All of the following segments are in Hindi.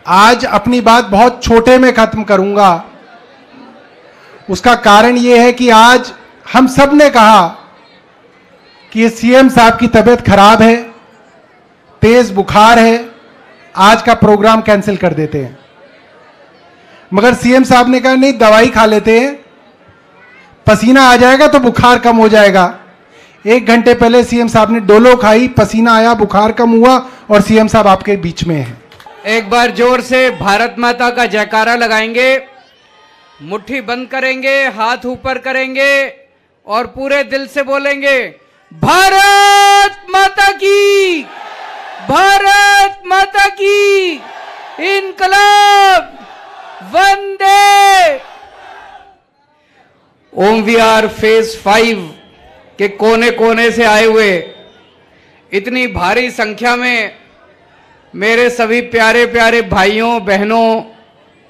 आज अपनी बात बहुत छोटे में खत्म करूंगा। उसका कारण यह है कि आज हम सब ने कहा कि ये सीएम साहब की तबीयत खराब है, तेज बुखार है, आज का प्रोग्राम कैंसिल कर देते हैं। मगर सीएम साहब ने कहा नहीं, दवाई खा लेते हैं, पसीना आ जाएगा तो बुखार कम हो जाएगा। 1 घंटे पहले सीएम साहब ने डोलो खाई, पसीना आया, बुखार कम हुआ और सीएम साहब आपके बीच में हैं। एक बार जोर से भारत माता का जयकारा लगाएंगे, मुट्ठी बंद करेंगे, हाथ ऊपर करेंगे और पूरे दिल से बोलेंगे भारत माता की, भारत माता की, इनकलाब, वंदे। ओम विहार फेज 5 के कोने कोने से आए हुए इतनी भारी संख्या में मेरे सभी प्यारे प्यारे भाइयों बहनों,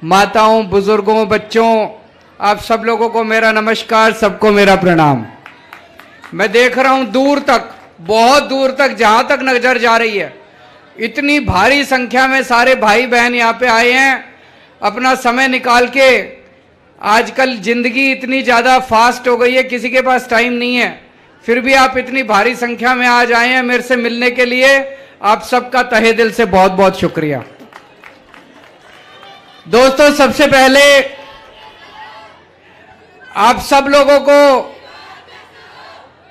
माताओं, बुजुर्गों, बच्चों, आप सब लोगों को मेरा नमस्कार, सबको मेरा प्रणाम। मैं देख रहा हूं दूर तक, बहुत दूर तक, जहां तक नजर जा रही है, इतनी भारी संख्या में सारे भाई बहन यहां पे आए हैं अपना समय निकाल के। आजकल जिंदगी इतनी ज़्यादा फास्ट हो गई है, किसी के पास टाइम नहीं है, फिर भी आप इतनी भारी संख्या में आज आए हैं मेरे से मिलने के लिए। आप सबका तहे दिल से बहुत बहुत शुक्रिया। दोस्तों, सबसे पहले आप सब लोगों को,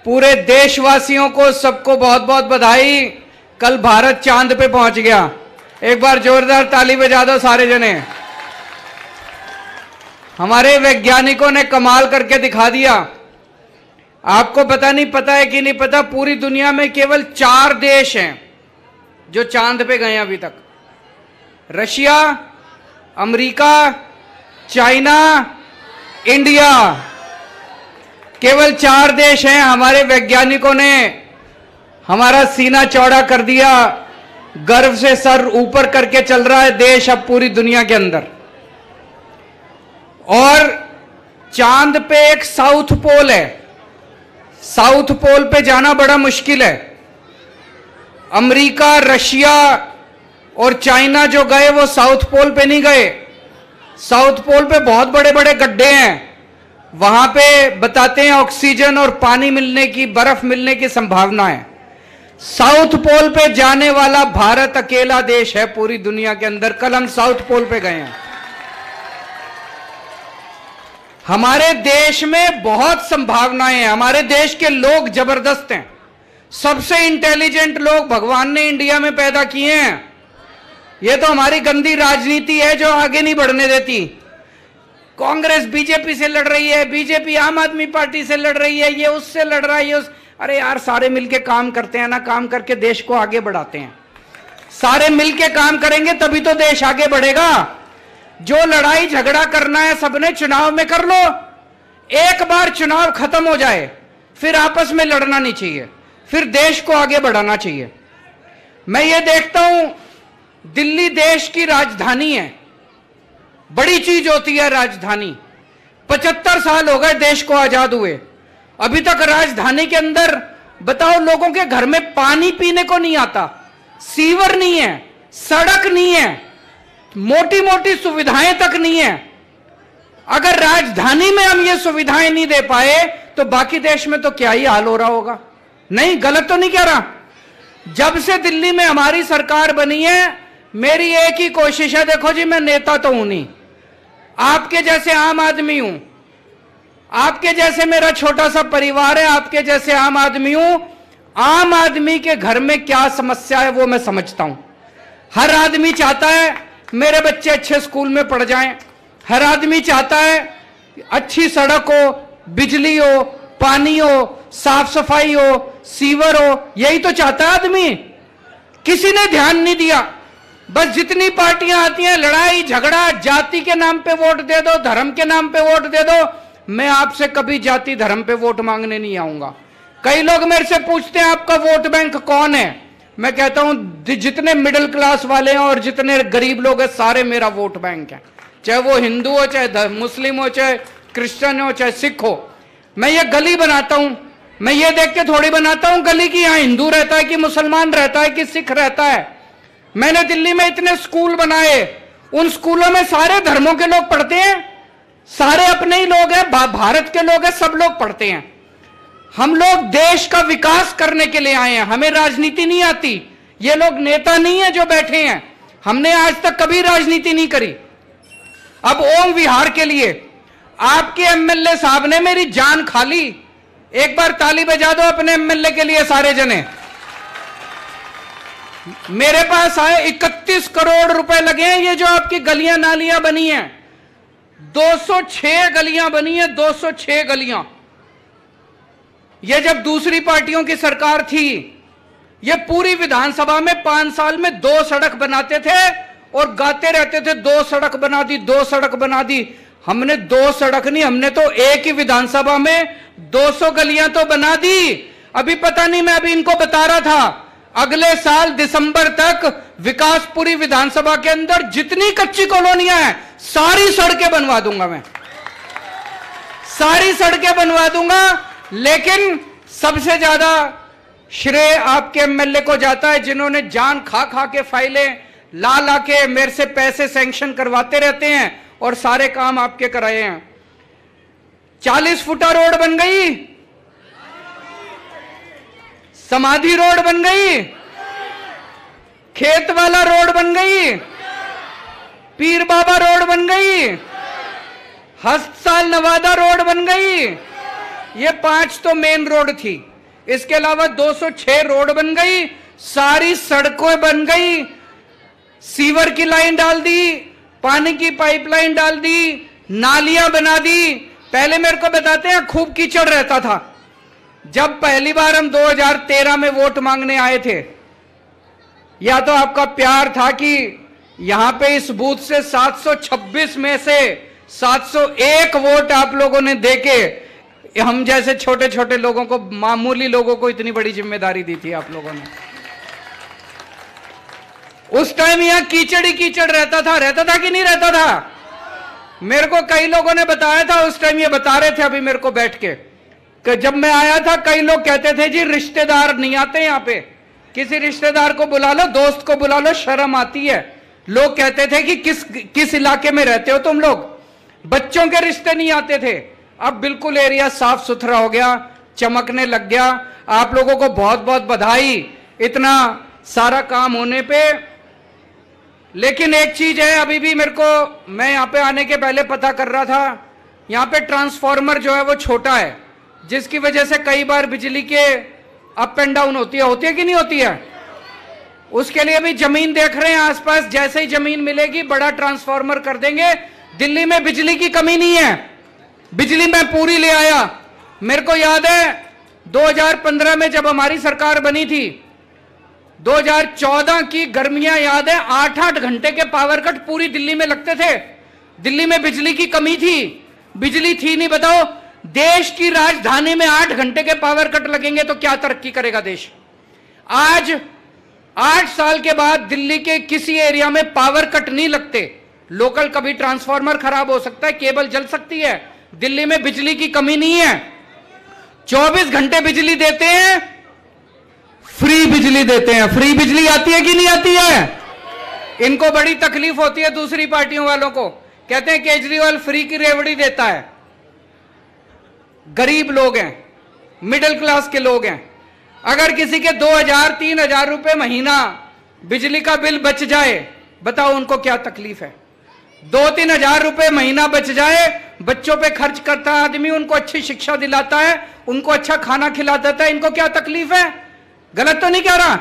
पूरे देशवासियों को, सबको बहुत बहुत बधाई। कल भारत चांद पे पहुंच गया। एक बार जोरदार ताली बजा दो सारे जने। हमारे वैज्ञानिकों ने कमाल करके दिखा दिया। आपको पता नहीं, पता है कि नहीं पता, पूरी दुनिया में केवल 4 देश हैं जो चांद पे गए अभी तक। रशिया, अमेरिका, चाइना, इंडिया, केवल 4 देश हैं। हमारे वैज्ञानिकों ने हमारा सीना चौड़ा कर दिया, गर्व से सर ऊपर करके चल रहा है देश अब पूरी दुनिया के अंदर। और चांद पे एक साउथ पोल है, साउथ पोल पे जाना बड़ा मुश्किल है। अमेरिका, रशिया और चाइना जो गए वो साउथ पोल पे नहीं गए। साउथ पोल पे बहुत बड़े बड़े गड्ढे हैं, वहां पे बताते हैं ऑक्सीजन और पानी मिलने की, बर्फ मिलने की संभावना है। साउथ पोल पे जाने वाला भारत अकेला देश है पूरी दुनिया के अंदर। कल हम साउथ पोल पे गए हैं। हमारे देश में बहुत संभावनाएं हैं, हमारे देश के लोग जबरदस्त हैं। सबसे इंटेलिजेंट लोग भगवान ने इंडिया में पैदा किए हैं। यह तो हमारी गंदी राजनीति है जो आगे नहीं बढ़ने देती। कांग्रेस बीजेपी से लड़ रही है, बीजेपी आम आदमी पार्टी से लड़ रही है, ये उससे लड़ रहा है, ये अरे यार, सारे मिलके काम करते हैं ना, काम करके देश को आगे बढ़ाते हैं। सारे मिलके काम करेंगे तभी तो देश आगे बढ़ेगा। जो लड़ाई झगड़ा करना है सबने चुनाव में कर लो, एक बार चुनाव खत्म हो जाए फिर आपस में लड़ना नहीं चाहिए, फिर देश को आगे बढ़ाना चाहिए। मैं ये देखता हूं, दिल्ली देश की राजधानी है, बड़ी चीज होती है राजधानी। 75 साल हो गए देश को आजाद हुए, अभी तक राजधानी के अंदर बताओ लोगों के घर में पानी पीने को नहीं आता, सीवर नहीं है, सड़क नहीं है, मोटी मोटी सुविधाएं तक नहीं है। अगर राजधानी में हम ये सुविधाएं नहीं दे पाए तो बाकी देश में तो क्या ही हाल हो रहा होगा। नहीं, गलत तो नहीं कह रहा। जब से दिल्ली में हमारी सरकार बनी है, मेरी एक ही कोशिश है, देखो जी, मैं नेता तो हूं नहीं, आपके जैसे आम आदमी हूं, आपके जैसे मेरा छोटा सा परिवार है, आपके जैसे आम आदमी हूं। आम आदमी के घर में क्या समस्या है वो मैं समझता हूं। हर आदमी चाहता है मेरे बच्चे अच्छे स्कूल में पढ़ जाएं, हर आदमी चाहता है अच्छी सड़क हो, बिजली हो, पानी हो, साफ सफाई हो, सीवर हो, यही तो चाहता है आदमी। किसी ने ध्यान नहीं दिया। बस जितनी पार्टियां आती हैं, लड़ाई झगड़ा, जाति के नाम पे वोट दे दो, धर्म के नाम पे वोट दे दो। मैं आपसे कभी जाति धर्म पे वोट मांगने नहीं आऊंगा। कई लोग मेरे से पूछते हैं आपका वोट बैंक कौन है। मैं कहता हूं जितने मिडिल क्लास वाले हैं और जितने गरीब लोग हैं सारे मेरा वोट बैंक है, चाहे वो हिंदू हो, चाहे मुस्लिम हो, चाहे क्रिश्चियन हो, चाहे सिख हो। मैं ये गली बनाता हूं, मैं ये देख के थोड़ी बनाता हूं गली की यहां हिंदू रहता है कि मुसलमान रहता है कि सिख रहता है। मैंने दिल्ली में इतने स्कूल बनाए, उन स्कूलों में सारे धर्मों के लोग पढ़ते हैं, सारे अपने ही लोग हैं, भारत के लोग हैं, सब लोग पढ़ते हैं। हम लोग देश का विकास करने के लिए आए हैं, हमें राजनीति नहीं आती। ये लोग नेता नहीं है जो बैठे हैं, हमने आज तक कभी राजनीति नहीं करी। अब ओम विहार के लिए आपके एमएलए साहब ने मेरी जान खा ली। एक बार ताली बजा दो अपने एमएलए के लिए सारे जने। मेरे पास आए 31 करोड़ रुपए लगे हैं, ये जो आपकी गलियां नालियां बनी हैं, 206 गलियां बनी है, 206 गलियां। ये जब दूसरी पार्टियों की सरकार थी, ये पूरी विधानसभा में 5 साल में 2 सड़क बनाते थे और गाते रहते थे 2 सड़क बना दी, 2 सड़क बना दी। हमने 2 सड़क नहीं, हमने तो एक ही विधानसभा में 200 गलियां तो बना दी। अभी पता नहीं, मैं अभी इनको बता रहा था, अगले साल दिसंबर तक विकासपुरी विधानसभा के अंदर जितनी कच्ची कॉलोनियां हैं सारी सड़कें बनवा दूंगा, मैं सारी सड़कें बनवा दूंगा। लेकिन सबसे ज्यादा श्रेय आपके एमएलए को जाता है, जिन्होंने जान खा खा के फाइलें ला ला के मेरे से पैसे सैंक्शन करवाते रहते हैं और सारे काम आपके कराए हैं। 40 फुटा रोड बन गई, समाधि रोड बन गई, खेत वाला रोड बन गई, पीर बाबा रोड बन गई, हस्तसाल नवादा रोड बन गई। ये 5 तो मेन रोड थी, इसके अलावा 206 रोड बन गई, सारी सड़कें बन गई, सीवर की लाइन डाल दी, पानी की पाइपलाइन डाल दी, नालियां बना दी। पहले मेरे को बताते हैं खूब कीचड़ रहता था। जब पहली बार हम 2013 में वोट मांगने आए थे, या तो आपका प्यार था कि यहां पे इस बूथ से 726 में से 701 वोट आप लोगों ने देके हम जैसे छोटे छोटे लोगों को, मामूली लोगों को इतनी बड़ी जिम्मेदारी दी थी आप लोगों ने। उस टाइम यहां कीचड़ ही कीचड़ रहता था कि नहीं रहता था? मेरे को कई लोगों ने बताया था, उस टाइम ये बता रहे थे अभी मेरे को बैठ के, कि जब मैं आया था कई लोग कहते थे जी रिश्तेदार नहीं आते यहाँ पे, किसी रिश्तेदार को बुला लो, दोस्त को बुला लो, शर्म आती है। लोग कहते थे कि किस इलाके में रहते हो तुम लोग, बच्चों के रिश्ते नहीं आते थे। अब बिल्कुल एरिया साफ सुथरा हो गया, चमकने लग गया। आप लोगों को बहुत बहुत बधाई इतना सारा काम होने पे। लेकिन एक चीज है, अभी भी मेरे को, मैं यहाँ पे आने के पहले पता कर रहा था, यहाँ पे ट्रांसफार्मर जो है वो छोटा है, जिसकी वजह से कई बार बिजली के अप एंड डाउन होती है कि नहीं होती है? उसके लिए भी जमीन देख रहे हैं आसपास, जैसे ही जमीन मिलेगी बड़ा ट्रांसफार्मर कर देंगे। दिल्ली में बिजली की कमी नहीं है, बिजली मैं पूरी ले आया। मेरे को याद है 2015 में जब हमारी सरकार बनी थी, 2014 की गर्मियां याद है, 8-8 घंटे के पावर कट पूरी दिल्ली में लगते थे। दिल्ली में बिजली की कमी थी, बिजली थी नहीं। बताओ, देश की राजधानी में 8 घंटे के पावर कट लगेंगे तो क्या तरक्की करेगा देश? आज 8 साल के बाद दिल्ली के किसी एरिया में पावर कट नहीं लगते। लोकल कभी ट्रांसफार्मर खराब हो सकता है, केबल जल सकती है, दिल्ली में बिजली की कमी नहीं है। 24 घंटे बिजली देते हैं, फ्री बिजली देते हैं। फ्री बिजली आती है कि नहीं आती है? इनको बड़ी तकलीफ होती है दूसरी पार्टियों वालों को, कहते हैं केजरीवाल फ्री की रेवड़ी देता है। गरीब लोग हैं, मिडिल क्लास के लोग हैं, अगर किसी के 2000-3000 रुपए महीना बिजली का बिल बच जाए, बताओ उनको क्या तकलीफ है? 2-3 हजार रुपए महीना बच जाए, बच्चों पे खर्च करता है आदमी, उनको अच्छी शिक्षा दिलाता है, उनको अच्छा खाना खिला देता है, इनको क्या तकलीफ है? गलत तो नहीं कह रहा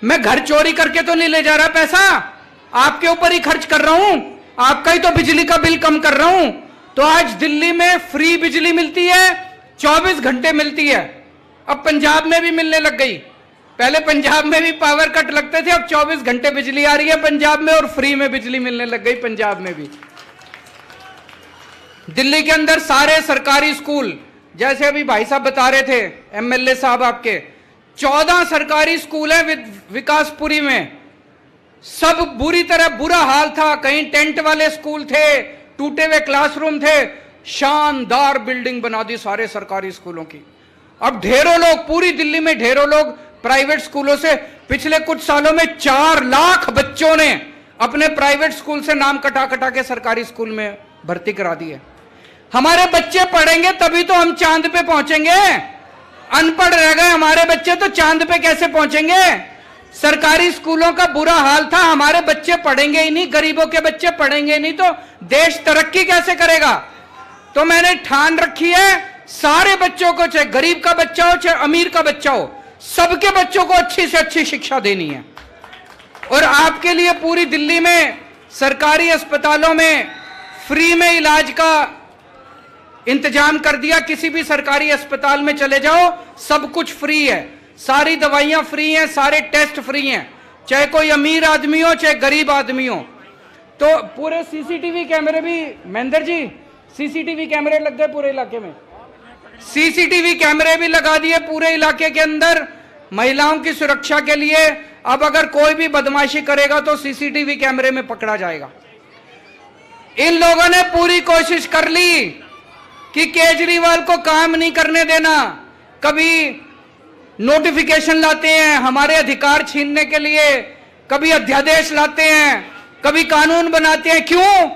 मैं? घर चोरी करके तो नहीं ले जा रहा पैसा, आपके ऊपर ही खर्च कर रहा हूं, आपका ही तो बिजली का बिल कम कर रहा हूं। तो आज दिल्ली में फ्री बिजली मिलती है, 24 घंटे मिलती है। अब पंजाब में भी मिलने लग गई। पहले पंजाब में भी पावर कट लगते थे, अब 24 घंटे बिजली आ रही है पंजाब में, और फ्री में बिजली मिलने लग गई पंजाब में भी। दिल्ली के अंदर सारे सरकारी स्कूल, जैसे अभी भाई साहब बता रहे थे, एमएलए साहब आपके, 14 सरकारी स्कूल है विकासपुरी में। सब बुरी तरह बुरा हाल था, कहीं टेंट वाले स्कूल थे, टूटे हुए क्लासरूम थे। शानदार बिल्डिंग बना दी सारे सरकारी स्कूलों की। अब ढेरों लोग, पूरी दिल्ली में ढेरों लोग प्राइवेट स्कूलों से, पिछले कुछ सालों में 4 लाख बच्चों ने अपने प्राइवेट स्कूल से नाम कटा कटा के सरकारी स्कूल में भर्ती करा दिए। हमारे बच्चे पढ़ेंगे तभी तो हम चांद पे पहुंचेंगे। अनपढ़ रह गए हमारे बच्चे तो चांद पे कैसे पहुंचेंगे? सरकारी स्कूलों का बुरा हाल था, हमारे बच्चे पढ़ेंगे ही नहीं, गरीबों के बच्चे पढ़ेंगे नहीं तो देश तरक्की कैसे करेगा? तो मैंने ठान रखी है सारे बच्चों को, चाहे गरीब का बच्चा हो चाहे अमीर का बच्चा हो, सबके बच्चों को अच्छी से अच्छी शिक्षा देनी है। और आपके लिए पूरी दिल्ली में सरकारी अस्पतालों में फ्री में इलाज का इंतजाम कर दिया। किसी भी सरकारी अस्पताल में चले जाओ, सब कुछ फ्री है, सारी दवाइयां फ्री हैं, सारे टेस्ट फ्री हैं, चाहे कोई अमीर आदमी हो चाहे गरीब आदमी हो। तो पूरे सीसीटीवी कैमरे भी, महेंद्र जी सीसीटीवी कैमरे लग गए पूरे इलाके में, सीसीटीवी कैमरे भी लगा दिए पूरे इलाके के अंदर महिलाओं की सुरक्षा के लिए। अब अगर कोई भी बदमाशी करेगा तो सीसीटीवी कैमरे में पकड़ा जाएगा। इन लोगों ने पूरी कोशिश कर ली कि केजरीवाल को काम नहीं करने देना। कभी नोटिफिकेशन लाते हैं हमारे अधिकार छीनने के लिए, कभी अध्यादेश लाते हैं, कभी कानून बनाते हैं। क्यों?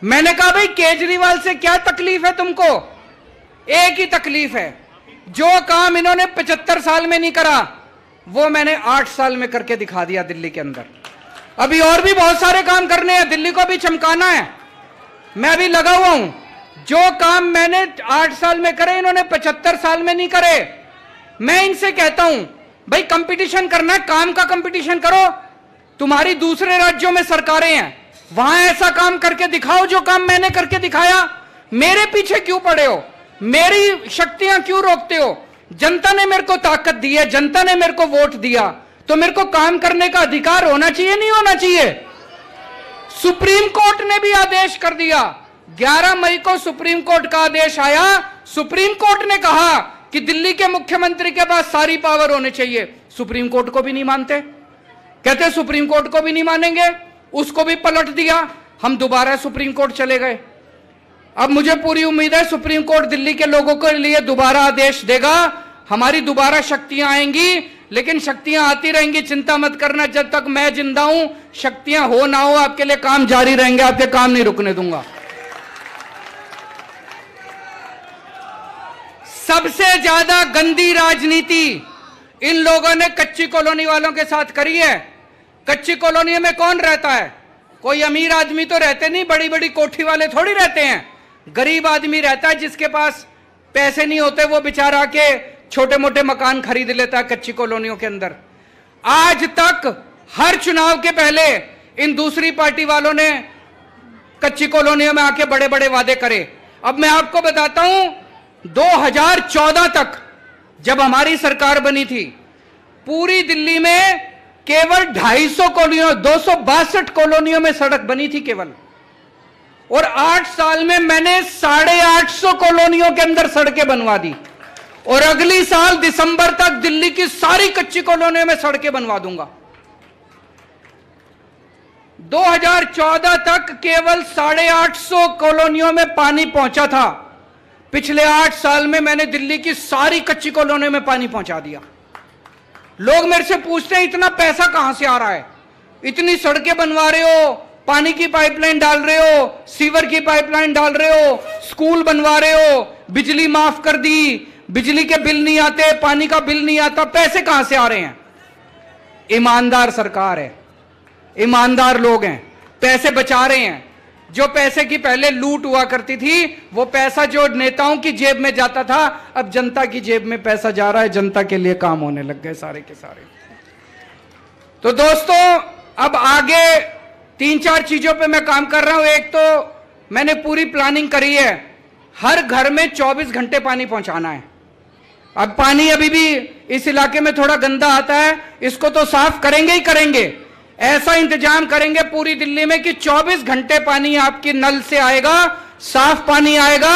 मैंने कहा भाई केजरीवाल से क्या तकलीफ है तुमको? एक ही तकलीफ है, जो काम इन्होंने 75 साल में नहीं करा वो मैंने 8 साल में करके दिखा दिया दिल्ली के अंदर। अभी और भी बहुत सारे काम करने हैं, दिल्ली को भी चमकाना है। मैं अभी लगा हुआ हूं, जो काम मैंने 8 साल में करे इन्होंने 75 साल में नहीं करे। मैं इनसे कहता हूं भाई कंपटीशन करना है, काम का कंपटीशन करो। तुम्हारी दूसरे राज्यों में सरकारें हैं, वहां ऐसा काम करके दिखाओ जो काम मैंने करके दिखाया। मेरे पीछे क्यों पड़े हो? मेरी शक्तियां क्यों रोकते हो? जनता ने मेरे को ताकत दी है, जनता ने मेरे को वोट दिया, तो मेरे को काम करने का अधिकार होना चाहिए, नहीं होना चाहिए? सुप्रीम कोर्ट ने भी आदेश कर दिया, 11 मई को सुप्रीम कोर्ट का आदेश आया। सुप्रीम कोर्ट ने कहा कि दिल्ली के मुख्यमंत्री के पास सारी पावर होने चाहिए। सुप्रीम कोर्ट को भी नहीं मानते, कहते सुप्रीम कोर्ट को भी नहीं मानेंगे, उसको भी पलट दिया। हम दोबारा सुप्रीम कोर्ट चले गए। अब मुझे पूरी उम्मीद है सुप्रीम कोर्ट दिल्ली के लोगों के लिए दोबारा आदेश देगा, हमारी दोबारा शक्तियां आएंगी। लेकिन शक्तियां आती रहेंगी, चिंता मत करना, जब तक मैं जिंदा हूं शक्तियां हो ना हो आपके लिए काम जारी रहेंगे, आपके काम नहीं रुकने दूंगा। सबसे ज्यादा गंदी राजनीति इन लोगों ने कच्ची कॉलोनी वालों के साथ करी है। कच्ची कॉलोनी में कौन रहता है? कोई अमीर आदमी तो रहते नहीं, बड़ी बड़ी कोठी वाले थोड़ी रहते हैं। गरीब आदमी रहता है, जिसके पास पैसे नहीं होते वो बेचारा के छोटे मोटे मकान खरीद लेता है कच्ची कॉलोनियों के अंदर। आज तक हर चुनाव के पहले इन दूसरी पार्टी वालों ने कच्ची कॉलोनियों में आके बड़े बड़े वादे करे। अब मैं आपको बताता हूं, 2014 तक जब हमारी सरकार बनी थी, पूरी दिल्ली में केवल 250 कॉलोनियों, 262 कॉलोनियों में सड़क बनी थी केवल। और 8 साल में मैंने 850 कॉलोनियों के अंदर सड़कें बनवा दी। और अगली साल दिसंबर तक दिल्ली की सारी कच्ची कॉलोनियों में सड़कें बनवा दूंगा। 2014 तक केवल 850 कॉलोनियों में पानी पहुंचा था। पिछले 8 साल में मैंने दिल्ली की सारी कच्ची कॉलोनियों में पानी पहुंचा दिया। लोग मेरे से पूछते हैं इतना पैसा कहां से आ रहा है? इतनी सड़कें बनवा रहे हो, पानी की पाइपलाइन डाल रहे हो, सीवर की पाइपलाइन डाल रहे हो, स्कूल बनवा रहे हो, बिजली माफ कर दी, बिजली के बिल नहीं आते, पानी का बिल नहीं आता, पैसे कहां से आ रहे हैं? ईमानदार सरकार है, ईमानदार लोग हैं, पैसे बचा रहे हैं। जो पैसे की पहले लूट हुआ करती थी, वो पैसा जो नेताओं की जेब में जाता था, अब जनता की जेब में पैसा जा रहा है, जनता के लिए काम होने लग गए सारे के सारे। तो दोस्तों, अब आगे 3-4 चीजों पे मैं काम कर रहा हूं। एक तो मैंने पूरी प्लानिंग करी है, हर घर में 24 घंटे पानी पहुंचाना है। अब पानी अभी भी इस इलाके में थोड़ा गंदा आता है, इसको तो साफ करेंगे ही करेंगे। ऐसा इंतजाम करेंगे पूरी दिल्ली में कि 24 घंटे पानी आपके नल से आएगा, साफ पानी आएगा।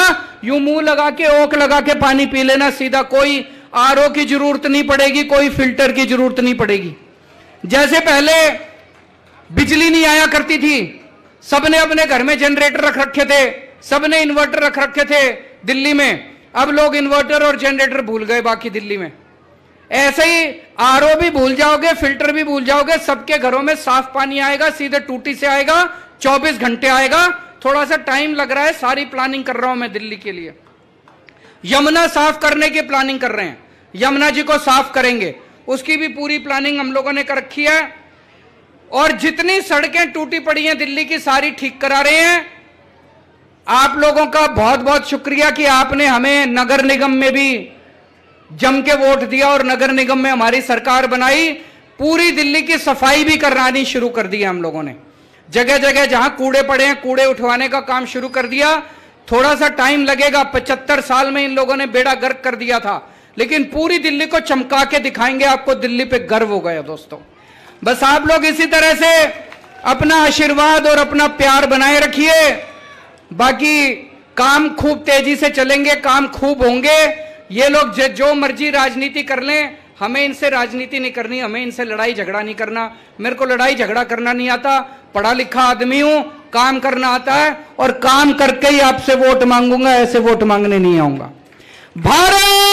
यूं मुंह लगा के, ओक लगा के पानी पी लेना सीधा, कोई आरओ की जरूरत नहीं पड़ेगी, कोई फिल्टर की जरूरत नहीं पड़ेगी। जैसे पहले बिजली नहीं आया करती थी, सबने अपने घर में जनरेटर रख रखे थे, सबने इन्वर्टर रख रखे थे दिल्ली में। अब लोग इन्वर्टर और जनरेटर भूल गए बाकी दिल्ली में। ऐसे ही आरओ भी भूल जाओगे, फिल्टर भी भूल जाओगे, सबके घरों में साफ पानी आएगा, सीधे टूटी से आएगा, 24 घंटे आएगा। थोड़ा सा टाइम लग रहा है, सारी प्लानिंग कर रहा हूं मैं दिल्ली के लिए। यमुना साफ करने की प्लानिंग कर रहे हैं, यमुना जी को साफ करेंगे, उसकी भी पूरी प्लानिंग हम लोगों ने कर रखी है। और जितनी सड़कें टूटी पड़ी हैं दिल्ली की, सारी ठीक करा रहे हैं। आप लोगों का बहुत बहुत शुक्रिया कि आपने हमें नगर निगम में भी जम के वोट दिया और नगर निगम में हमारी सरकार बनाई। पूरी दिल्ली की सफाई भी करानी शुरू कर दी हम लोगों ने। जगह जगह जहां कूड़े पड़े हैं, कूड़े उठवाने का काम शुरू कर दिया। थोड़ा सा टाइम लगेगा, 75 साल में इन लोगों ने बेड़ा गर्क कर दिया था, लेकिन पूरी दिल्ली को चमका के दिखाएंगे। आपको दिल्ली पे गर्व हो गया दोस्तों। बस आप लोग इसी तरह से अपना आशीर्वाद और अपना प्यार बनाए रखिए। बाकी काम खूब तेजी से चलेंगे, काम खूब होंगे। ये लोग जो मर्जी राजनीति कर लें, हमें इनसे राजनीति नहीं करनी, हमें इनसे लड़ाई झगड़ा नहीं करना। मेरे को लड़ाई झगड़ा करना नहीं आता, पढ़ा लिखा आदमी हूं, काम करना आता है और काम करके ही आपसे वोट मांगूंगा, ऐसे वोट मांगने नहीं आऊंगा। भारत